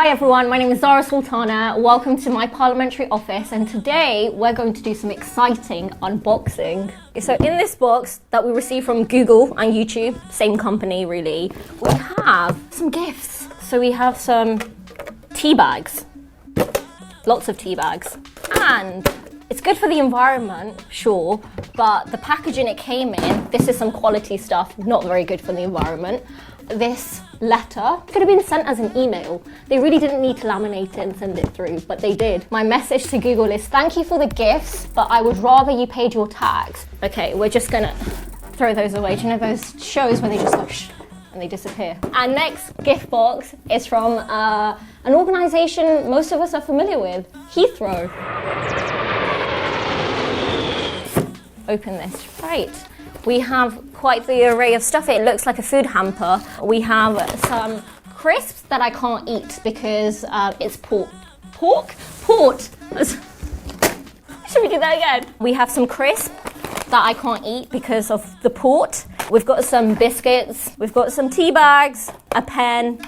Hi everyone, my name is Zara Sultana. Welcome to my parliamentary office, and today we're going to do some exciting unboxing. So in this box that we received from Google and YouTube, same company really, we have some gifts. So we have some tea bags, lots of tea bags, and it's good for the environment, sure, but the packaging it came in, this is some quality stuff, not very good for the environment. This letter could have been sent as an email. They really didn't need to laminate it and send it through, but they did. My message to Google is thank you for the gifts, but I would rather you paid your tax. Okay, we're just gonna throw those away. Do you know those shows where they just go shh and they disappear? Our next gift box is from an organization most of us are familiar with, Heathrow. Open this, right. We have quite the array of stuff. It looks like a food hamper. We have some crisps that I can't eat because it's port. Port? Should we do that again? We have some crisps that I can't eat because of the port. We've got some biscuits. We've got some tea bags, a pen,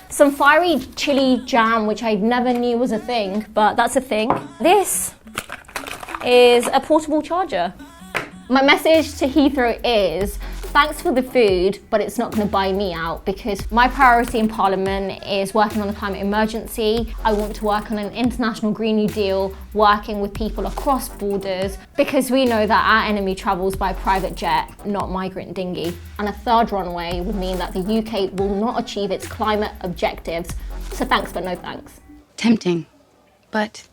some fiery chili jam, which I never knew was a thing, but that's a thing. This is a portable charger. My message to Heathrow is, thanks for the food, but it's not going to buy me out because my priority in Parliament is working on the climate emergency. I want to work on an international Green New Deal, working with people across borders, because we know that our enemy travels by private jet, not migrant dinghy. And a third runway would mean that the UK will not achieve its climate objectives. So thanks, but no thanks. Tempting, but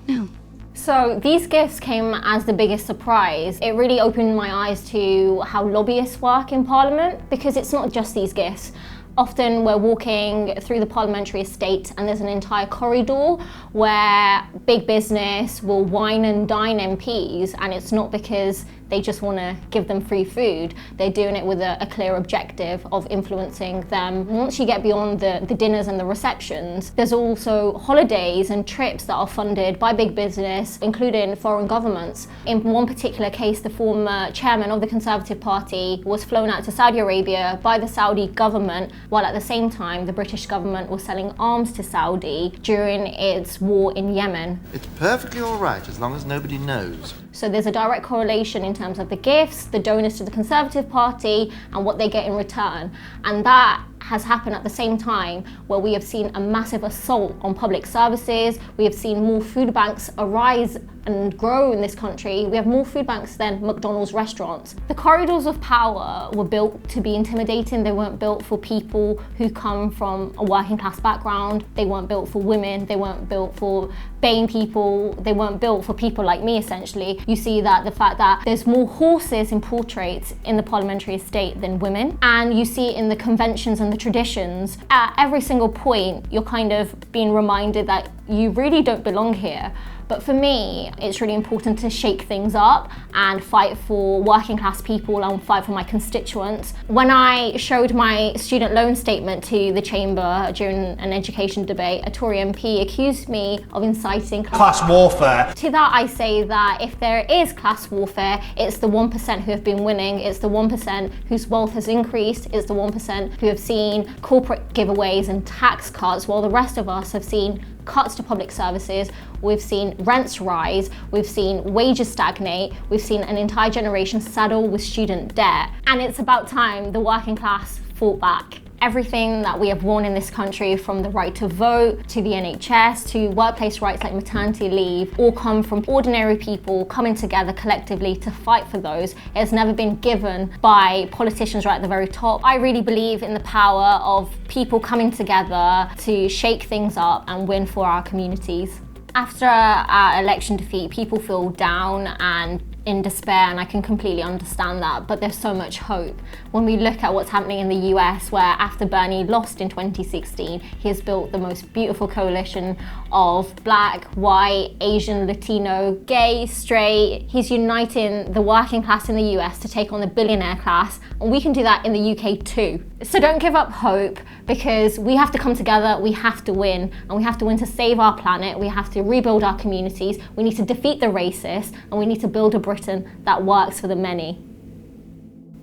no. So these gifts came as the biggest surprise. It really opened my eyes to how lobbyists work in Parliament, because it's not just these gifts. Often we're walking through the parliamentary estate and there's an entire corridor where big business will wine and dine MPs, and it's not because they just want to give them free food. They're doing it with a clear objective of influencing them. Once you get beyond the dinners and the receptions, there's also holidays and trips that are funded by big business, including foreign governments. In one particular case, the former chairman of the Conservative Party was flown out to Saudi Arabia by the Saudi government, while at the same time the British government was selling arms to Saudi during its war in Yemen. It's perfectly all right as long as nobody knows. So there's a direct correlation in terms of the gifts, the donors to the Conservative Party, and what they get in return. And that has happened at the same time where we have seen a massive assault on public services. We have seen more food banks arise and grow in this country. We have more food banks than McDonald's restaurants. The corridors of power were built to be intimidating. They weren't built for people who come from a working class background. They weren't built for women. They weren't built for BAME people. They weren't built for people like me, essentially. You see that the fact that there's more horses in portraits in the parliamentary estate than women. And you see in the conventions and the traditions, at every single point, you're kind of being reminded that you really don't belong here. But for me, it's really important to shake things up and fight for working class people and fight for my constituents. When I showed my student loan statement to the Chamber during an education debate, a Tory MP accused me of inciting class warfare. To that I say that if there is class warfare, it's the 1% who have been winning, it's the 1% whose wealth has increased, it's the 1% who have seen corporate giveaways and tax cuts, while the rest of us have seen cuts to public services, we've seen rents rise, we've seen wages stagnate, we've seen an entire generation saddle with student debt. And it's about time the working class fought back. Everything that we have won in this country, from the right to vote, to the NHS, to workplace rights like maternity leave, all come from ordinary people coming together collectively to fight for those. It has never been given by politicians right at the very top. I really believe in the power of people coming together to shake things up and win for our communities. After our election defeat, people feel down and in despair, and I can completely understand that, but there's so much hope. When we look at what's happening in the US, where after Bernie lost in 2016, he has built the most beautiful coalition of Black, white, Asian, Latino, gay, straight. He's uniting the working class in the US to take on the billionaire class, and we can do that in the UK too. So don't give up hope, because we have to come together, we have to win, and we have to win to save our planet, we have to rebuild our communities, we need to defeat the racists, and we need to build a Britain that works for the many.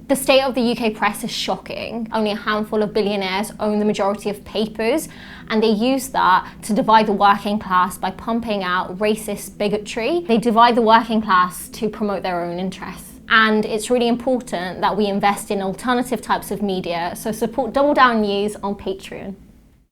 The state of the UK press is shocking. Only a handful of billionaires own the majority of papers, and they use that to divide the working class by pumping out racist bigotry. They divide the working class to promote their own interests. And it's really important that we invest in alternative types of media, so support Double Down News on Patreon.